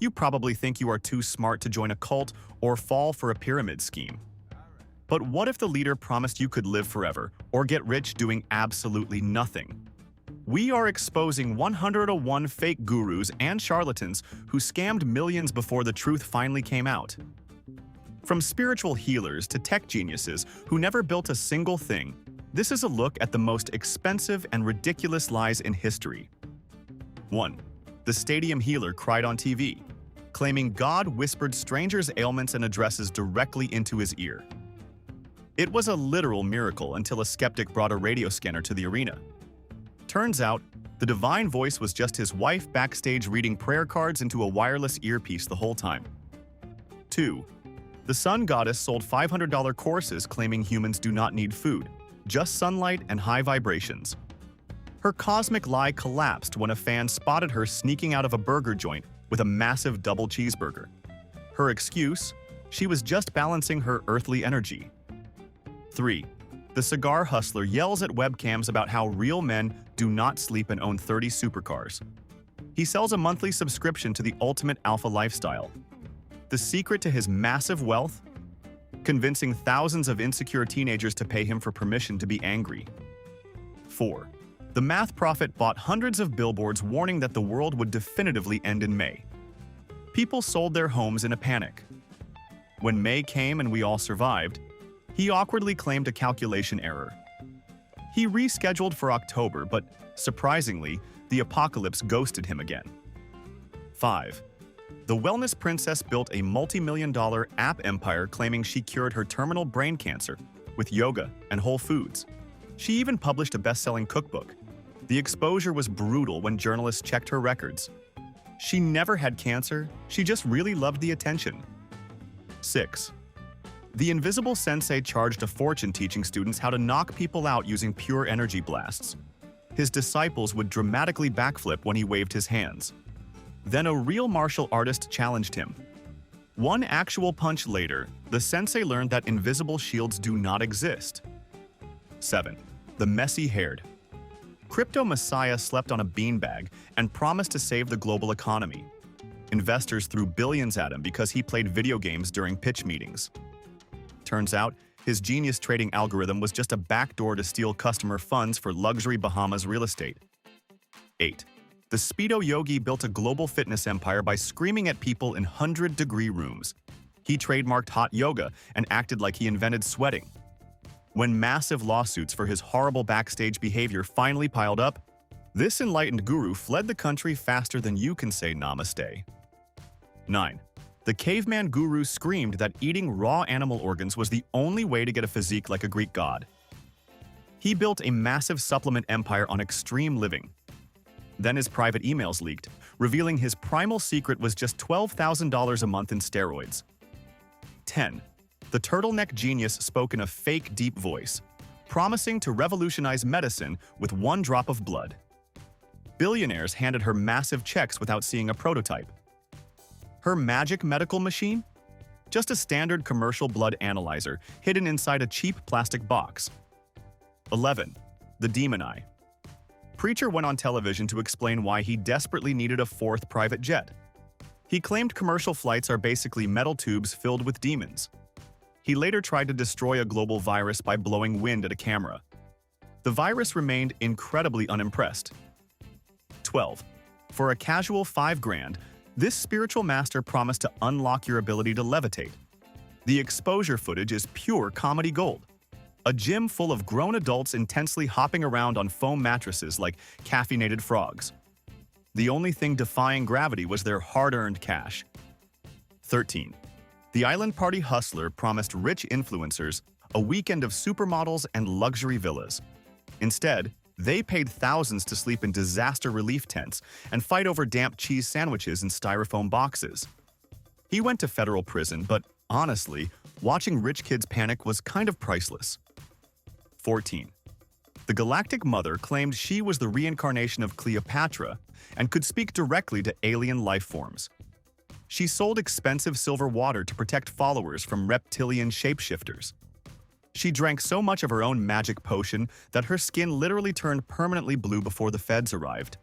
You probably think you are too smart to join a cult or fall for a pyramid scheme. But what if the leader promised you could live forever or get rich doing absolutely nothing? We are exposing 101 fake gurus and charlatans who scammed millions before the truth finally came out. From spiritual healers to tech geniuses who never built a single thing, this is a look at the most expensive and ridiculous lies in history. 1. The stadium healer cried on TV, claiming God whispered strangers' ailments and addresses directly into his ear. It was a literal miracle until a skeptic brought a radio scanner to the arena. Turns out, the divine voice was just his wife backstage reading prayer cards into a wireless earpiece the whole time. 2. The sun goddess sold $500 courses claiming humans do not need food, just sunlight and high vibrations. Her cosmic lie collapsed when a fan spotted her sneaking out of a burger joint with a massive double cheeseburger. Her excuse? She was just balancing her earthly energy. 3. The cigar hustler yells at webcams about how real men do not sleep and own 30 supercars. He sells a monthly subscription to the ultimate alpha lifestyle. The secret to his massive wealth? Convincing thousands of insecure teenagers to pay him for permission to be angry. 4. The math prophet bought hundreds of billboards warning that the world would definitively end in May. People sold their homes in a panic. When May came and we all survived, he awkwardly claimed a calculation error. He rescheduled for October, but surprisingly, the apocalypse ghosted him again. 5. The wellness princess built a multi-million-dollar app empire claiming she cured her terminal brain cancer with yoga and Whole Foods. She even published a best-selling cookbook. The exposure was brutal when journalists checked her records. She never had cancer, she just really loved the attention. 6. The invisible sensei charged a fortune teaching students how to knock people out using pure energy blasts. His disciples would dramatically backflip when he waved his hands. Then a real martial artist challenged him. One actual punch later, the sensei learned that invisible shields do not exist. 7. The messy-haired. Crypto Messiah slept on a beanbag and promised to save the global economy. Investors threw billions at him because he played video games during pitch meetings. Turns out, his genius trading algorithm was just a backdoor to steal customer funds for luxury Bahamas real estate. 8. The Speedo Yogi built a global fitness empire by screaming at people in 100-degree rooms. He trademarked hot yoga and acted like he invented sweating. When massive lawsuits for his horrible backstage behavior finally piled up, this enlightened guru fled the country faster than you can say namaste. 9. The caveman guru screamed that eating raw animal organs was the only way to get a physique like a Greek god. He built a massive supplement empire on extreme living. Then his private emails leaked, revealing his primal secret was just $12,000 a month in steroids. 10. The turtleneck genius spoke in a fake deep voice, promising to revolutionize medicine with one drop of blood. Billionaires handed her massive checks without seeing a prototype. Her magic medical machine? Just a standard commercial blood analyzer hidden inside a cheap plastic box. 11. The Demon Eye. Preacher went on television to explain why he desperately needed a fourth private jet. He claimed commercial flights are basically metal tubes filled with demons. He later tried to destroy a global virus by blowing wind at a camera. The virus remained incredibly unimpressed. 12. For a casual $5,000, this spiritual master promised to unlock your ability to levitate. The exposure footage is pure comedy gold. A gym full of grown adults intensely hopping around on foam mattresses like caffeinated frogs. The only thing defying gravity was their hard-earned cash. 13. The island party hustler promised rich influencers a weekend of supermodels and luxury villas. Instead, they paid thousands to sleep in disaster relief tents and fight over damp cheese sandwiches in styrofoam boxes. He went to federal prison, but honestly, watching rich kids panic was kind of priceless. 14. The Galactic Mother claimed she was the reincarnation of Cleopatra and could speak directly to alien life forms. She sold expensive silver water to protect followers from reptilian shapeshifters. She drank so much of her own magic potion that her skin literally turned permanently blue before the feds arrived.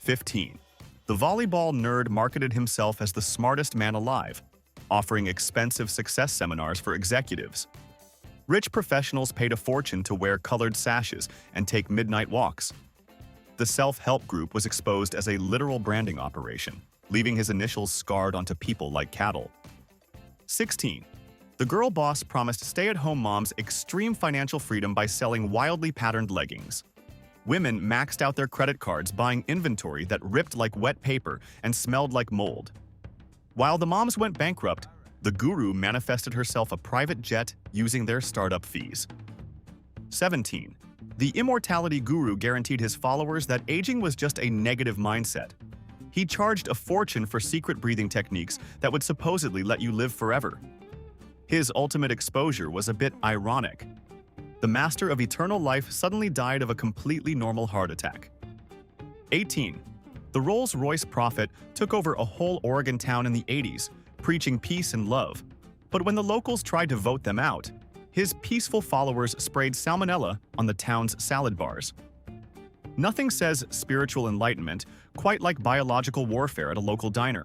15. The volleyball nerd marketed himself as the smartest man alive, offering expensive success seminars for executives. Rich professionals paid a fortune to wear colored sashes and take midnight walks. The self-help group was exposed as a literal branding operation, leaving his initials scarred onto people like cattle. 16. The girl boss promised stay-at-home moms extreme financial freedom by selling wildly patterned leggings. Women maxed out their credit cards buying inventory that ripped like wet paper and smelled like mold. While the moms went bankrupt, the guru manifested herself a private jet using their startup fees. 17. The immortality guru guaranteed his followers that aging was just a negative mindset. He charged a fortune for secret breathing techniques that would supposedly let you live forever. His ultimate exposure was a bit ironic. The master of eternal life suddenly died of a completely normal heart attack. 18. The Rolls-Royce prophet took over a whole Oregon town in the 80s, preaching peace and love. But when the locals tried to vote them out, his peaceful followers sprayed salmonella on the town's salad bars. Nothing says spiritual enlightenment quite like biological warfare at a local diner.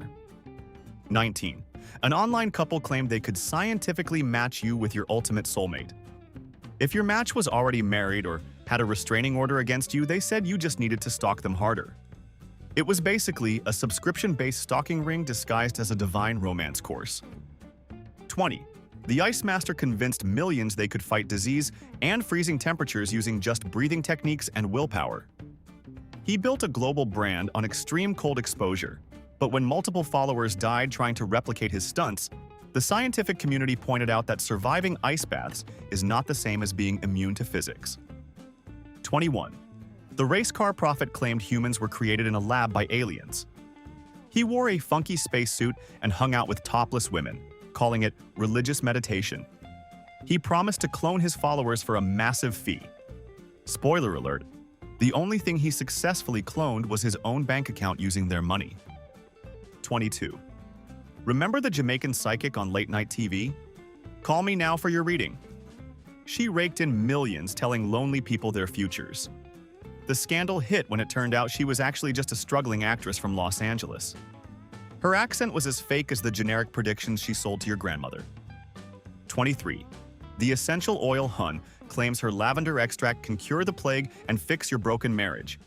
19. An online couple claimed they could scientifically match you with your ultimate soulmate. If your match was already married or had a restraining order against you, they said you just needed to stalk them harder. It was basically a subscription-based stalking ring disguised as a divine romance course. 20. The Ice Master convinced millions they could fight disease and freezing temperatures using just breathing techniques and willpower. He built a global brand on extreme cold exposure, but when multiple followers died trying to replicate his stunts, the scientific community pointed out that surviving ice baths is not the same as being immune to physics. 21. The race car prophet claimed humans were created in a lab by aliens. He wore a funky spacesuit and hung out with topless women, calling it religious meditation. He promised to clone his followers for a massive fee. Spoiler alert, the only thing he successfully cloned was his own bank account using their money. 22. Remember the Jamaican psychic on late-night TV? Call me now for your reading. She raked in millions telling lonely people their futures. The scandal hit when it turned out she was actually just a struggling actress from Los Angeles. Her accent was as fake as the generic predictions she sold to your grandmother. 23. The essential oil Hun claims her lavender extract can cure the plague and fix your broken marriage.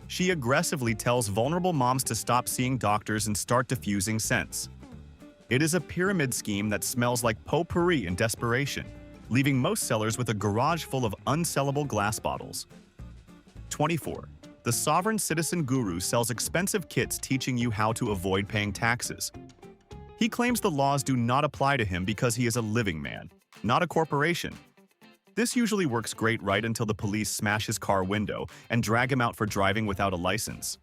She aggressively tells vulnerable moms to stop seeing doctors and start diffusing scents. It is a pyramid scheme that smells like potpourri in desperation, leaving most sellers with a garage full of unsellable glass bottles. 24. The sovereign citizen guru sells expensive kits teaching you how to avoid paying taxes. He claims the laws do not apply to him because he is a living man, not a corporation. This usually works great right until the police smash his car window and drag him out for driving without a license.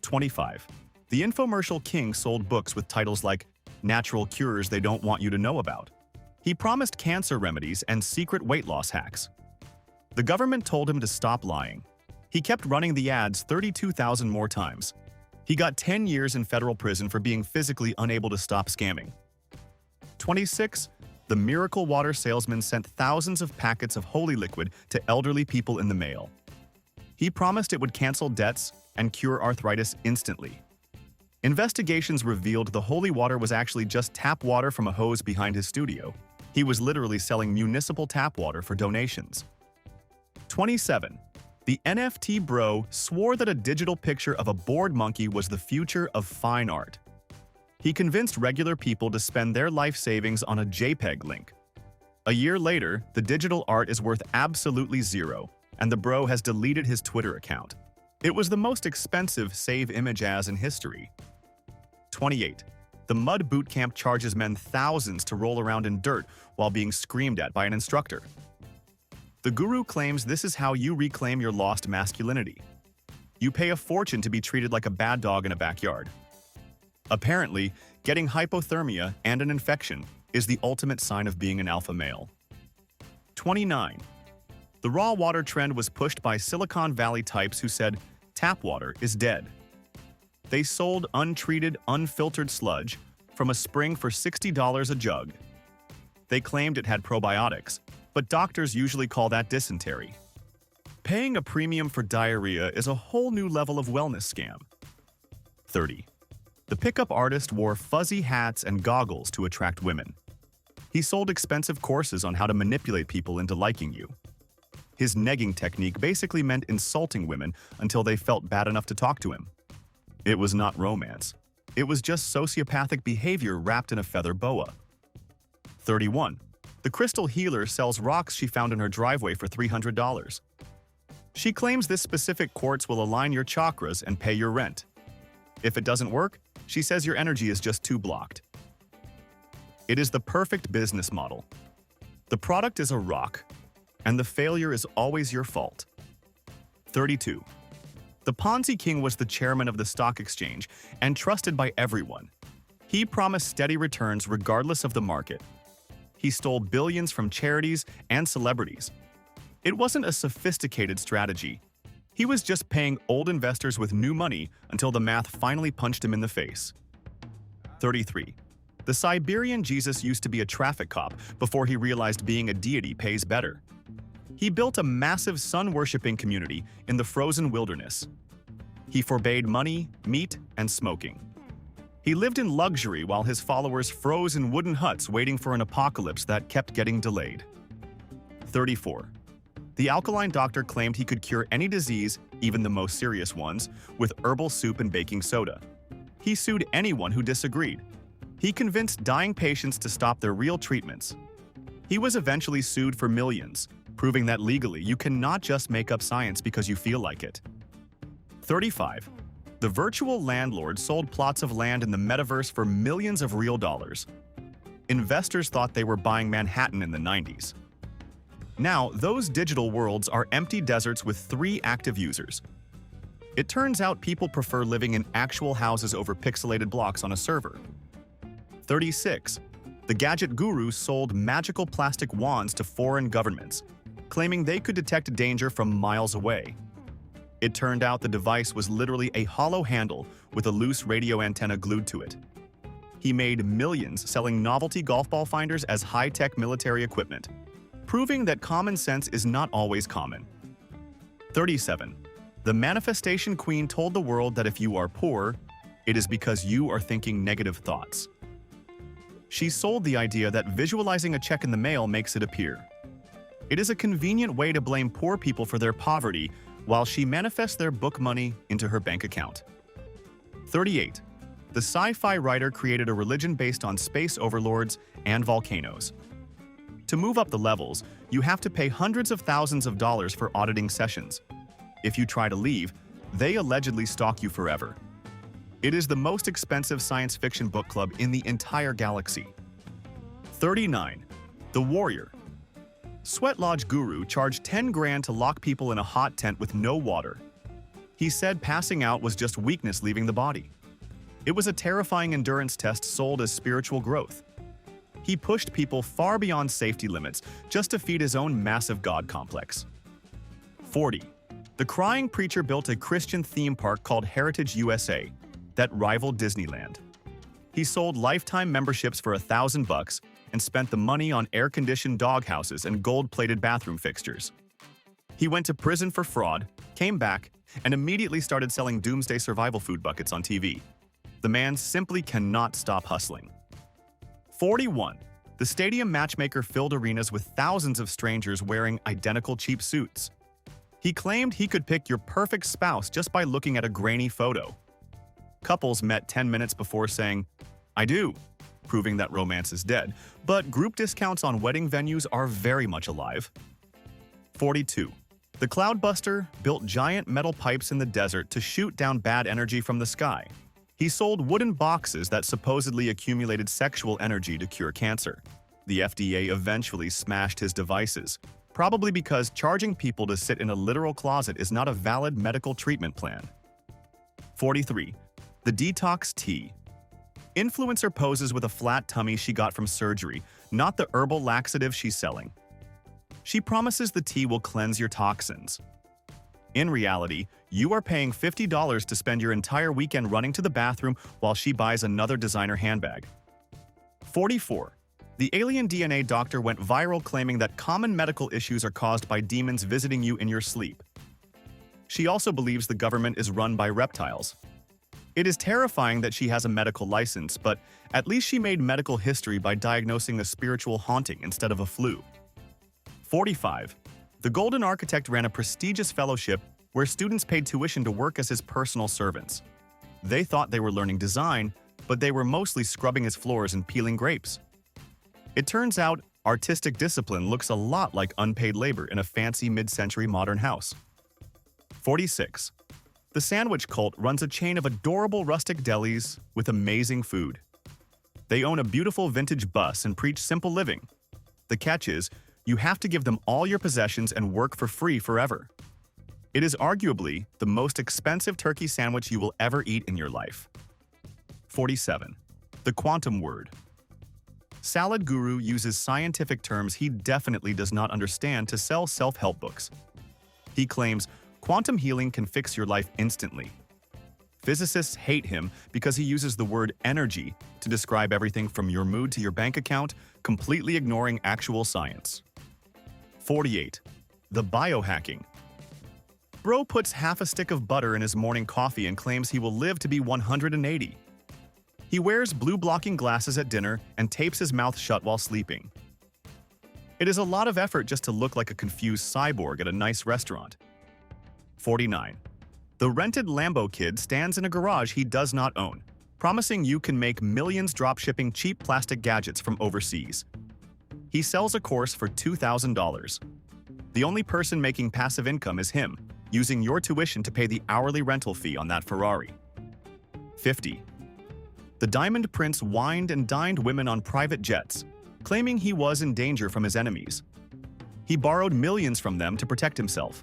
25. The infomercial king sold books with titles like Natural Cures They Don't Want You to Know About. He promised cancer remedies and secret weight loss hacks. The government told him to stop lying. He kept running the ads 32,000 more times. He got 10 years in federal prison for being physically unable to stop scamming. 26. The miracle water salesman sent thousands of packets of holy liquid to elderly people in the mail. He promised it would cancel debts and cure arthritis instantly. Investigations revealed the holy water was actually just tap water from a hose behind his studio. He was literally selling municipal tap water for donations. 27. The NFT bro swore that a digital picture of a bored monkey was the future of fine art. He convinced regular people to spend their life savings on a JPEG link. A year later, the digital art is worth absolutely zero, and the bro has deleted his Twitter account. It was the most expensive save image as in history. 28. The mud bootcamp charges men thousands to roll around in dirt while being screamed at by an instructor. The guru claims this is how you reclaim your lost masculinity. You pay a fortune to be treated like a bad dog in a backyard. Apparently, getting hypothermia and an infection is the ultimate sign of being an alpha male. 29. The raw water trend was pushed by Silicon Valley types who said, tap water is dead. They sold untreated, unfiltered sludge from a spring for $60 a jug. They claimed it had probiotics, but doctors usually call that dysentery. Paying a premium for diarrhea is a whole new level of wellness scam. 30. The pickup artist wore fuzzy hats and goggles to attract women. He sold expensive courses on how to manipulate people into liking you. His negging technique basically meant insulting women until they felt bad enough to talk to him. It was not romance. It was just sociopathic behavior wrapped in a feather boa. 31. The crystal healer sells rocks she found in her driveway for $300. She claims this specific quartz will align your chakras and pay your rent. If it doesn't work, she says your energy is just too blocked. It is the perfect business model. The product is a rock, and the failure is always your fault. 32. The Ponzi King was the chairman of the stock exchange and trusted by everyone. He promised steady returns regardless of the market. He stole billions from charities and celebrities. It wasn't a sophisticated strategy. He was just paying old investors with new money until the math finally punched him in the face. 33. The Siberian Jesus used to be a traffic cop before he realized being a deity pays better. He built a massive sun-worshipping community in the frozen wilderness. He forbade money, meat, and smoking. He lived in luxury while his followers froze in wooden huts waiting for an apocalypse that kept getting delayed. 34. The alkaline doctor claimed he could cure any disease, even the most serious ones, with herbal soup and baking soda. He sued anyone who disagreed. He convinced dying patients to stop their real treatments. He was eventually sued for millions, proving that legally you cannot just make up science because you feel like it. 35. The virtual landlord sold plots of land in the metaverse for millions of real dollars. Investors thought they were buying Manhattan in the 90s. Now, those digital worlds are empty deserts with 3 active users. It turns out people prefer living in actual houses over pixelated blocks on a server. 36. The gadget guru sold magical plastic wands to foreign governments, claiming they could detect danger from miles away. It turned out the device was literally a hollow handle with a loose radio antenna glued to it. He made millions selling novelty golf ball finders as high-tech military equipment, proving that common sense is not always common. 37. The manifestation queen told the world that if you are poor, it is because you are thinking negative thoughts. She sold the idea that visualizing a check in the mail makes it appear. It is a convenient way to blame poor people for their poverty while she manifests their book money into her bank account. 38. The sci-fi writer created a religion based on space overlords and volcanoes. To move up the levels, you have to pay hundreds of thousands of dollars for auditing sessions. If you try to leave, they allegedly stalk you forever. It is the most expensive science fiction book club in the entire galaxy. 39. The Warrior. Sweat Lodge Guru charged 10 grand to lock people in a hot tent with no water. He said passing out was just weakness leaving the body. It was a terrifying endurance test sold as spiritual growth. He pushed people far beyond safety limits just to feed his own massive god complex. 40. The crying preacher built a Christian theme park called Heritage USA that rivaled Disneyland. He sold lifetime memberships for $1,000 and spent the money on air-conditioned doghouses and gold-plated bathroom fixtures. He went to prison for fraud, came back, and immediately started selling doomsday survival food buckets on TV. The man simply cannot stop hustling. 41. The stadium matchmaker filled arenas with thousands of strangers wearing identical cheap suits. He claimed he could pick your perfect spouse just by looking at a grainy photo. Couples met 10 minutes before saying, "I do," proving that romance is dead, but group discounts on wedding venues are very much alive. 42. The Cloudbuster built giant metal pipes in the desert to shoot down bad energy from the sky. He sold wooden boxes that supposedly accumulated sexual energy to cure cancer. The FDA eventually smashed his devices, probably because charging people to sit in a literal closet is not a valid medical treatment plan. 43. The Detox Tea. Influencer poses with a flat tummy she got from surgery, not the herbal laxative she's selling. She promises the tea will cleanse your toxins. In reality, you are paying $50 to spend your entire weekend running to the bathroom while she buys another designer handbag. 44. The alien DNA doctor went viral claiming that common medical issues are caused by demons visiting you in your sleep. She also believes the government is run by reptiles. It is terrifying that she has a medical license, but at least she made medical history by diagnosing a spiritual haunting instead of a flu. 45. The Golden Architect ran a prestigious fellowship where students paid tuition to work as his personal servants. They thought they were learning design, but they were mostly scrubbing his floors and peeling grapes. It turns out, artistic discipline looks a lot like unpaid labor in a fancy mid-century modern house. 46. The Sandwich Cult runs a chain of adorable rustic delis with amazing food. They own a beautiful vintage bus and preach simple living. The catch is, you have to give them all your possessions and work for free forever. It is arguably the most expensive turkey sandwich you will ever eat in your life. 47. The Quantum Word. Salad Guru uses scientific terms he definitely does not understand to sell self-help books. He claims quantum healing can fix your life instantly. Physicists hate him because he uses the word energy to describe everything from your mood to your bank account, completely ignoring actual science. 48. The Biohacking. Bro puts half a stick of butter in his morning coffee and claims he will live to be 180. He wears blue-blocking glasses at dinner and tapes his mouth shut while sleeping. It is a lot of effort just to look like a confused cyborg at a nice restaurant. 49. The rented Lambo kid stands in a garage he does not own, promising you can make millions dropshipping cheap plastic gadgets from overseas. He sells a course for $2,000. The only person making passive income is him, using your tuition to pay the hourly rental fee on that Ferrari. 50. The Diamond Prince wined and dined women on private jets, claiming he was in danger from his enemies. He borrowed millions from them to protect himself.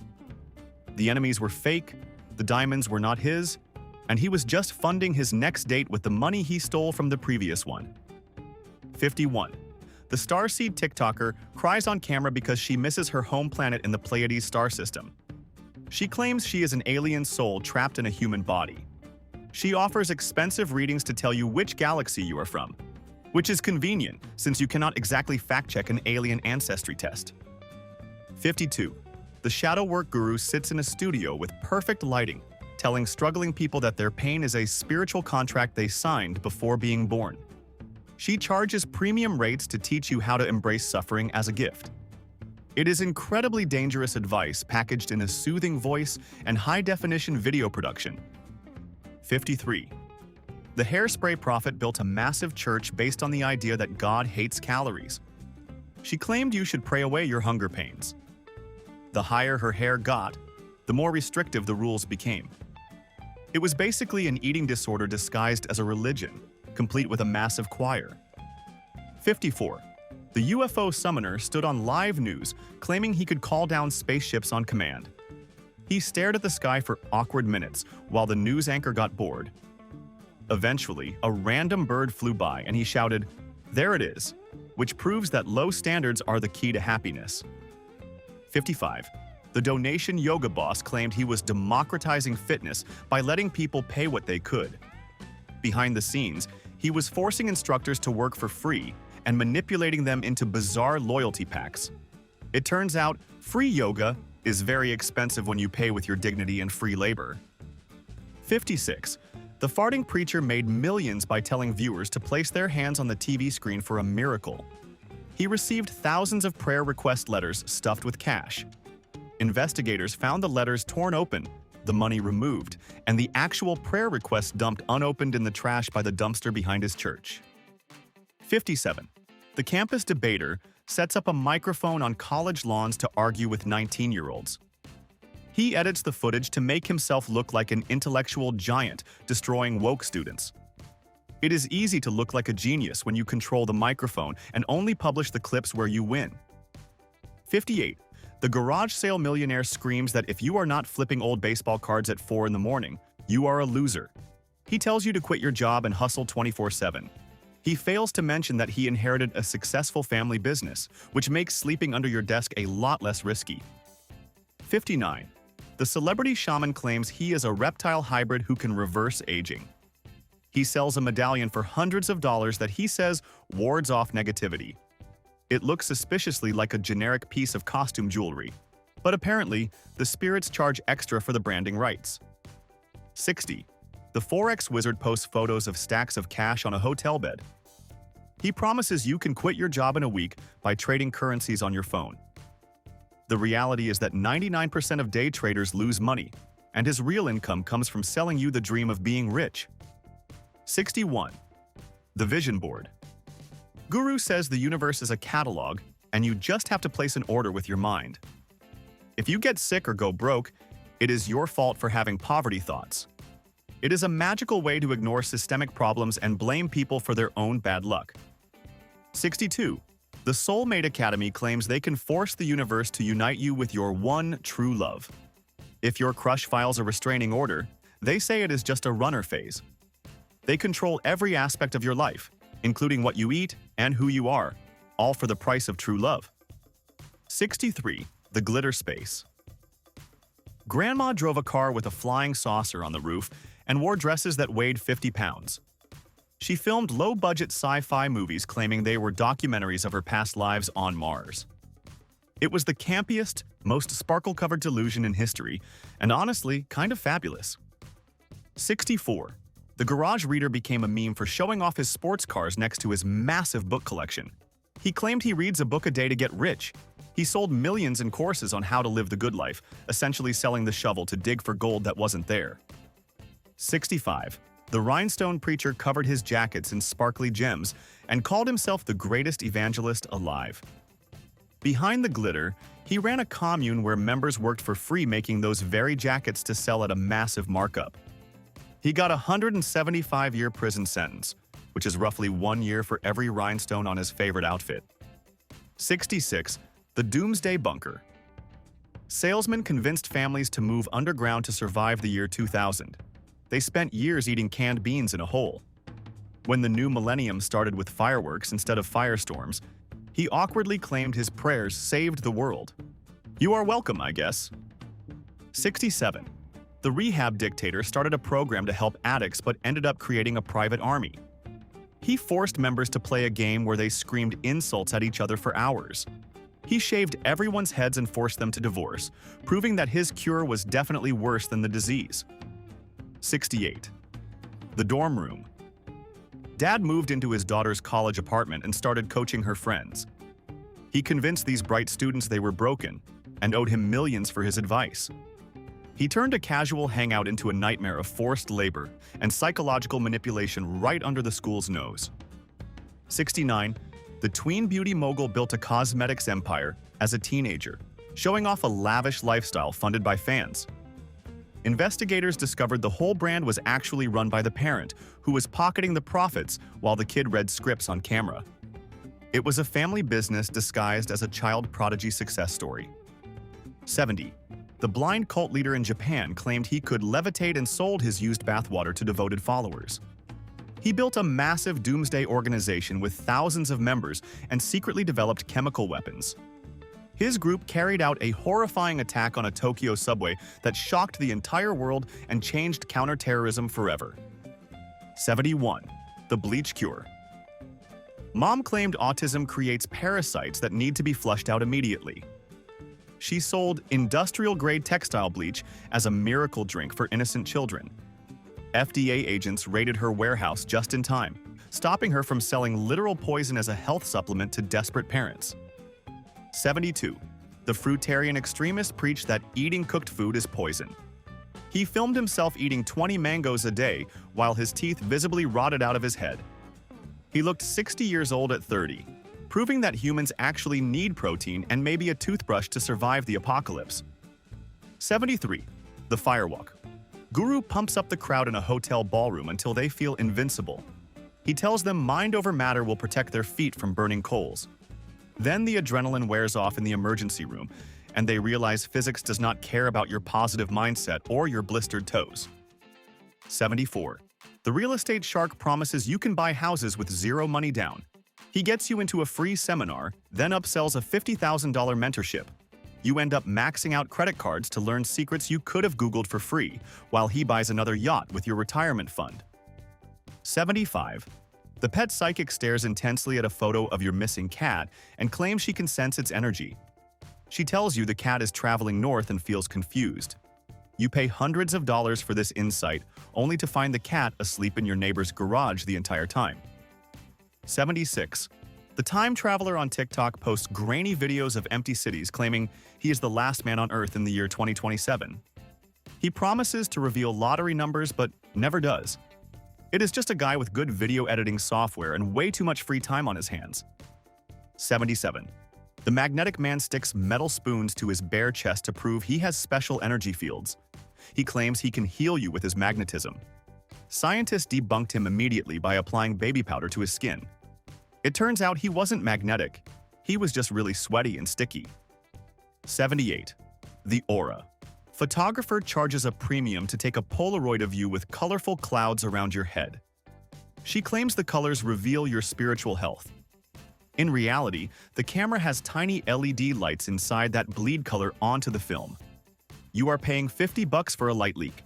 The enemies were fake, the diamonds were not his, and he was just funding his next date with the money he stole from the previous one. 51. The Starseed TikToker cries on camera because she misses her home planet in the Pleiades star system. She claims she is an alien soul trapped in a human body. She offers expensive readings to tell you which galaxy you are from, which is convenient since you cannot exactly fact-check an alien ancestry test. 52. The shadow work guru sits in a studio with perfect lighting, telling struggling people that their pain is a spiritual contract they signed before being born. She charges premium rates to teach you how to embrace suffering as a gift. It is incredibly dangerous advice packaged in a soothing voice and high-definition video production. 53. The hairspray prophet built a massive church based on the idea that God hates calories. She claimed you should pray away your hunger pains. The higher her hair got, the more restrictive the rules became. It was basically an eating disorder disguised as a religion, complete with a massive choir. 54. The UFO summoner stood on live news, claiming he could call down spaceships on command. He stared at the sky for awkward minutes while the news anchor got bored. Eventually, a random bird flew by and he shouted, "There it is," which proves that low standards are the key to happiness. 55. The donation yoga boss claimed he was democratizing fitness by letting people pay what they could. Behind the scenes, he was forcing instructors to work for free and manipulating them into bizarre loyalty packs. It turns out, free yoga is very expensive when you pay with your dignity and free labor. 56. The farting preacher made millions by telling viewers to place their hands on the TV screen for a miracle. He received thousands of prayer request letters stuffed with cash. Investigators found the letters torn open, the money removed, and the actual prayer request dumped unopened in the trash by the dumpster behind his church. 57. The campus debater sets up a microphone on college lawns to argue with 19-year-olds. He edits the footage to make himself look like an intellectual giant destroying woke students. It is easy to look like a genius when you control the microphone and only publish the clips where you win. 58. The garage sale millionaire screams that if you are not flipping old baseball cards at 4 in the morning, you are a loser. He tells you to quit your job and hustle 24/7. He fails to mention that he inherited a successful family business, which makes sleeping under your desk a lot less risky. 59. The celebrity shaman claims he is a reptile hybrid who can reverse aging. He sells a medallion for hundreds of dollars that he says wards off negativity. It looks suspiciously like a generic piece of costume jewelry, but apparently, the spirits charge extra for the branding rights. 60. The Forex wizard posts photos of stacks of cash on a hotel bed. He promises you can quit your job in a week by trading currencies on your phone. The reality is that 99% of day traders lose money, and his real income comes from selling you the dream of being rich. 61. The Vision Board. Guru says the universe is a catalog, and you just have to place an order with your mind. If you get sick or go broke, it is your fault for having poverty thoughts. It is a magical way to ignore systemic problems and blame people for their own bad luck. 62. The Soulmate Academy claims they can force the universe to unite you with your one true love. If your crush files a restraining order, they say it is just a runner phase. They control every aspect of your life, including what you eat and who you are, all for the price of true love. 63. The Glitter Space. Grandma drove a car with a flying saucer on the roof and wore dresses that weighed 50 pounds. She filmed low-budget sci-fi movies claiming they were documentaries of her past lives on Mars. It was the campiest, most sparkle-covered delusion in history, and honestly, kind of fabulous. 64. The Garage Reader became a meme for showing off his sports cars next to his massive book collection. He claimed he reads a book a day to get rich. He sold millions in courses on how to live the good life, essentially selling the shovel to dig for gold that wasn't there. 65. The Rhinestone Preacher covered his jackets in sparkly gems and called himself the greatest evangelist alive. Behind the glitter, he ran a commune where members worked for free making those very jackets to sell at a massive markup. He got a 175-year prison sentence, which is roughly 1 year for every rhinestone on his favorite outfit. 66. The Doomsday Bunker. Salesmen convinced families to move underground to survive the year 2000. They spent years eating canned beans in a hole. When the new millennium started with fireworks instead of firestorms, he awkwardly claimed his prayers saved the world. You are welcome, I guess. 67. The Rehab Dictator started a program to help addicts but ended up creating a private army. He forced members to play a game where they screamed insults at each other for hours. He shaved everyone's heads and forced them to divorce, proving that his cure was definitely worse than the disease. 68. The Dorm Room. Dad moved into his daughter's college apartment and started coaching her friends. He convinced these bright students they were broken and owed him millions for his advice. He turned a casual hangout into a nightmare of forced labor and psychological manipulation right under the school's nose. 69. The tween beauty mogul built a cosmetics empire as a teenager, showing off a lavish lifestyle funded by fans. Investigators discovered the whole brand was actually run by the parent, who was pocketing the profits while the kid read scripts on camera. It was a family business disguised as a child prodigy success story. 70. The blind cult leader in Japan claimed he could levitate and sold his used bathwater to devoted followers. He built a massive doomsday organization with thousands of members and secretly developed chemical weapons. His group carried out a horrifying attack on a Tokyo subway that shocked the entire world and changed counterterrorism forever. 71. The Bleach Cure. Mom claimed autism creates parasites that need to be flushed out immediately. She sold industrial-grade textile bleach as a miracle drink for innocent children. FDA agents raided her warehouse just in time, stopping her from selling literal poison as a health supplement to desperate parents. 72. The fruitarian extremist preached that eating cooked food is poison. He filmed himself eating 20 mangoes a day while his teeth visibly rotted out of his head. He looked 60 years old at 30, proving that humans actually need protein and maybe a toothbrush to survive the apocalypse. 73. The Firewalk. Guru pumps up the crowd in a hotel ballroom until they feel invincible. He tells them mind over matter will protect their feet from burning coals. Then the adrenaline wears off in the emergency room, and they realize physics does not care about your positive mindset or your blistered toes. 74. The real estate shark promises you can buy houses with zero money down. He gets you into a free seminar, then upsells a $50,000 mentorship. You end up maxing out credit cards to learn secrets you could have Googled for free, while he buys another yacht with your retirement fund. 75. The pet psychic stares intensely at a photo of your missing cat and claims she can sense its energy. She tells you the cat is traveling north and feels confused. You pay hundreds of dollars for this insight, only to find the cat asleep in your neighbor's garage the entire time. 76. The time traveler on TikTok posts grainy videos of empty cities claiming he is the last man on Earth in the year 2027. He promises to reveal lottery numbers but never does. It is just a guy with good video editing software and way too much free time on his hands. 77. The magnetic man sticks metal spoons to his bare chest to prove he has special energy fields. He claims he can heal you with his magnetism. Scientists debunked him immediately by applying baby powder to his skin. It turns out he wasn't magnetic. He was just really sweaty and sticky. 78. The aura. Photographer charges a premium to take a Polaroid of you with colorful clouds around your head. She claims the colors reveal your spiritual health. In reality, the camera has tiny LED lights inside that bleed color onto the film. You are paying $50 for a light leak.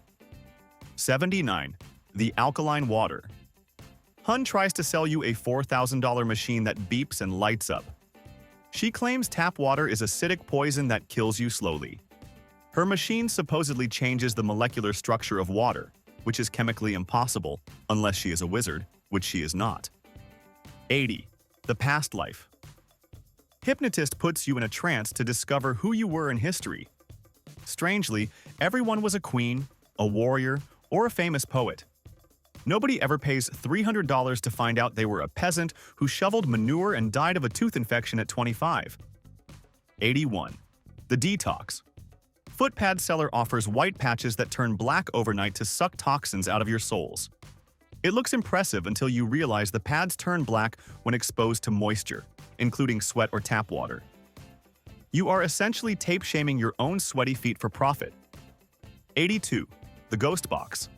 79. The alkaline water. Hun tries to sell you a $4,000 machine that beeps and lights up. She claims tap water is acidic poison that kills you slowly. Her machine supposedly changes the molecular structure of water, which is chemically impossible unless she is a wizard, which she is not. 80. The past life. Hypnotist puts you in a trance to discover who you were in history. Strangely, everyone was a queen, a warrior, or a famous poet. Nobody ever pays $300 to find out they were a peasant who shoveled manure and died of a tooth infection at 25. 81. The detox. Footpad seller offers white patches that turn black overnight to suck toxins out of your soles. It looks impressive until you realize the pads turn black when exposed to moisture, including sweat or tap water. You are essentially tape-shaming your own sweaty feet for profit. 82. The ghost box.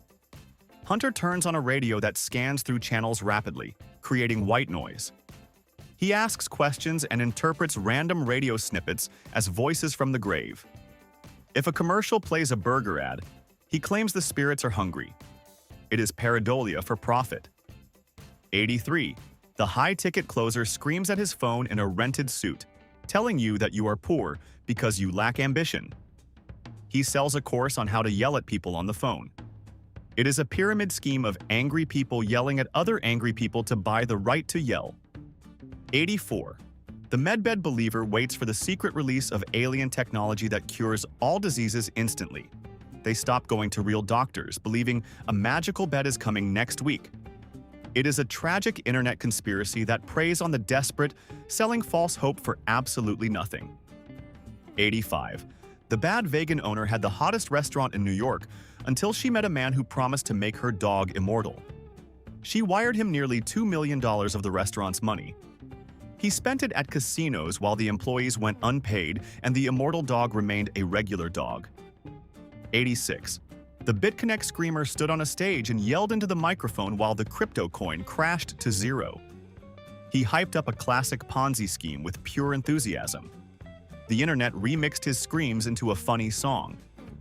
Hunter turns on a radio that scans through channels rapidly, creating white noise. He asks questions and interprets random radio snippets as voices from the grave. If a commercial plays a burger ad, he claims the spirits are hungry. It is pareidolia for profit. 83. The high-ticket closer screams at his phone in a rented suit, telling you that you are poor because you lack ambition. He sells a course on how to yell at people on the phone. It is a pyramid scheme of angry people yelling at other angry people to buy the right to yell. 84. The medbed believer waits for the secret release of alien technology that cures all diseases instantly. They stop going to real doctors, believing a magical bed is coming next week. It is a tragic internet conspiracy that preys on the desperate, selling false hope for absolutely nothing. 85. The bad vegan owner had the hottest restaurant in New York until she met a man who promised to make her dog immortal. She wired him nearly $2 million of the restaurant's money. He spent it at casinos while the employees went unpaid and the immortal dog remained a regular dog. 86. The BitConnect screamer stood on a stage and yelled into the microphone while the crypto coin crashed to zero. He hyped up a classic Ponzi scheme with pure enthusiasm. The internet remixed his screams into a funny song,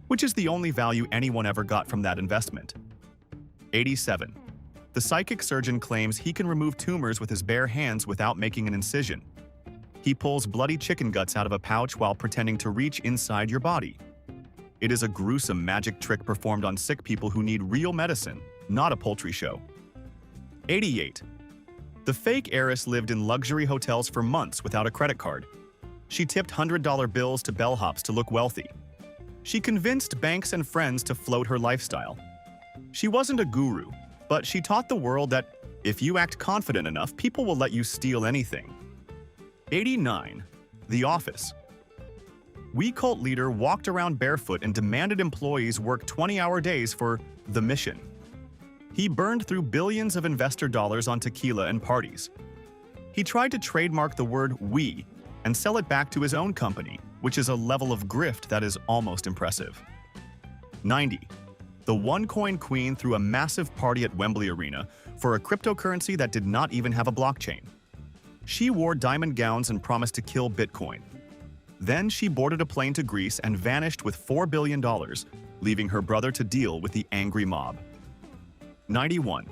which is the only value anyone ever got from that investment. 87. The psychic surgeon claims he can remove tumors with his bare hands without making an incision. He pulls bloody chicken guts out of a pouch while pretending to reach inside your body. It is a gruesome magic trick performed on sick people who need real medicine, not a poultry show. 88. The fake heiress lived in luxury hotels for months without a credit card. She tipped $100 bills to bellhops to look wealthy. She convinced banks and friends to float her lifestyle. She wasn't a guru, but she taught the world that if you act confident enough, people will let you steal anything. 89. The Office. We cult leader walked around barefoot and demanded employees work 20-hour days for the mission. He burned through billions of investor dollars on tequila and parties. He tried to trademark the word "we" and sell it back to his own company, which is a level of grift that is almost impressive. 90. The OneCoin Queen threw a massive party at Wembley Arena for a cryptocurrency that did not even have a blockchain. She wore diamond gowns and promised to kill Bitcoin. Then she boarded a plane to Greece and vanished with $4 billion, leaving her brother to deal with the angry mob. 91.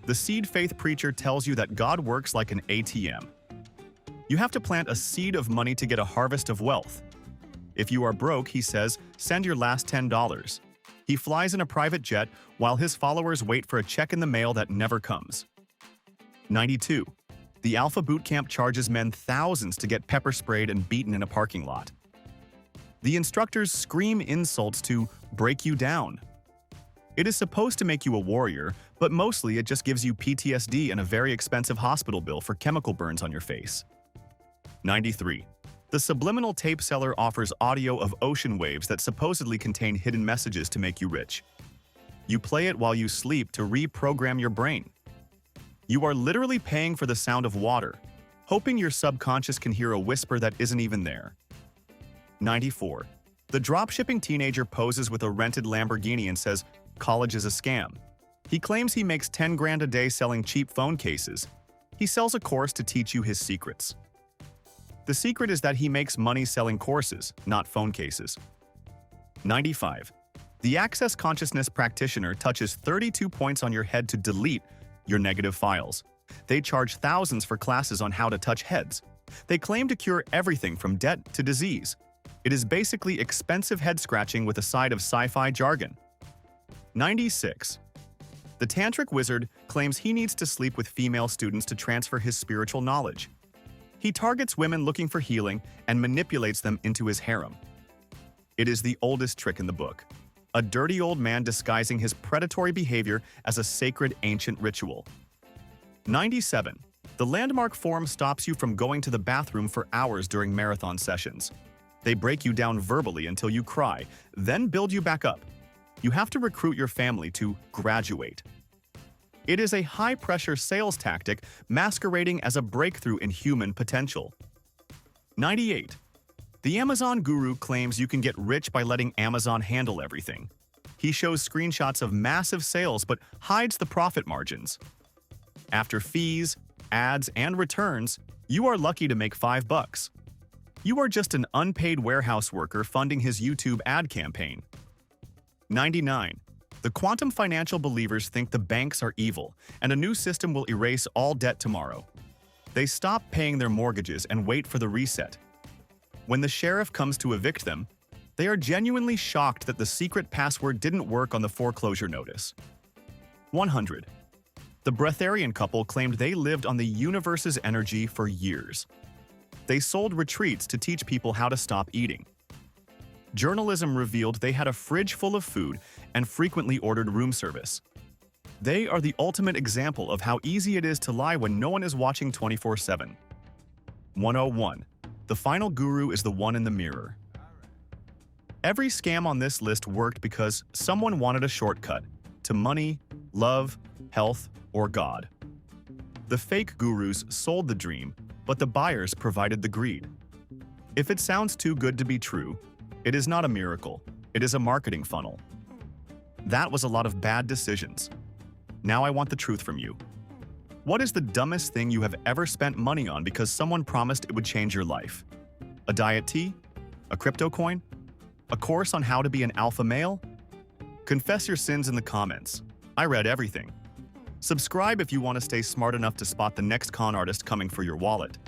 The seed faith preacher tells you that God works like an ATM. You have to plant a seed of money to get a harvest of wealth. If you are broke, he says, send your last $10. He flies in a private jet while his followers wait for a check in the mail that never comes. 92. The Alpha Boot Camp charges men thousands to get pepper sprayed and beaten in a parking lot. The instructors scream insults to break you down. It is supposed to make you a warrior, but mostly it just gives you PTSD and a very expensive hospital bill for chemical burns on your face. 93. The subliminal tape seller offers audio of ocean waves that supposedly contain hidden messages to make you rich. You play it while you sleep to reprogram your brain. You are literally paying for the sound of water, hoping your subconscious can hear a whisper that isn't even there. 94. The dropshipping teenager poses with a rented Lamborghini and says, "College is a scam." He claims he makes 10 grand a day selling cheap phone cases. He sells a course to teach you his secrets. The secret is that he makes money selling courses, not phone cases. 95. The Access Consciousness practitioner touches 32 points on your head to delete your negative files. They charge thousands for classes on how to touch heads. They claim to cure everything from debt to disease. It is basically expensive head scratching with a side of sci-fi jargon. 96. The Tantric wizard claims he needs to sleep with female students to transfer his spiritual knowledge. He targets women looking for healing and manipulates them into his harem. It is the oldest trick in the book. A dirty old man disguising his predatory behavior as a sacred ancient ritual. 97. The Landmark Forum stops you from going to the bathroom for hours during marathon sessions. They break you down verbally until you cry, then build you back up. You have to recruit your family to graduate. It is a high-pressure sales tactic masquerading as a breakthrough in human potential. 98. The Amazon guru claims you can get rich by letting Amazon handle everything. He shows screenshots of massive sales but hides the profit margins. After fees, ads, and returns, you are lucky to make $5. You are just an unpaid warehouse worker funding his YouTube ad campaign. 99. The quantum financial believers think the banks are evil, and a new system will erase all debt tomorrow. They stop paying their mortgages and wait for the reset. When the sheriff comes to evict them, they are genuinely shocked that the secret password didn't work on the foreclosure notice. 100. The breatharian couple claimed they lived on the universe's energy for years. They sold retreats to teach people how to stop eating. Journalism revealed they had a fridge full of food and frequently ordered room service. They are the ultimate example of how easy it is to lie when no one is watching 24/7. 101. The final guru is the one in the mirror. Every scam on this list worked because someone wanted a shortcut to money, love, health, or God. The fake gurus sold the dream, but the buyers provided the greed. If it sounds too good to be true, it is not a miracle, it is a marketing funnel. That was a lot of bad decisions. Now I want the truth from you. What is the dumbest thing you have ever spent money on because someone promised it would change your life? A diet tea? A crypto coin? A course on how to be an alpha male? Confess your sins in the comments. I read everything. Subscribe if you want to stay smart enough to spot the next con artist coming for your wallet.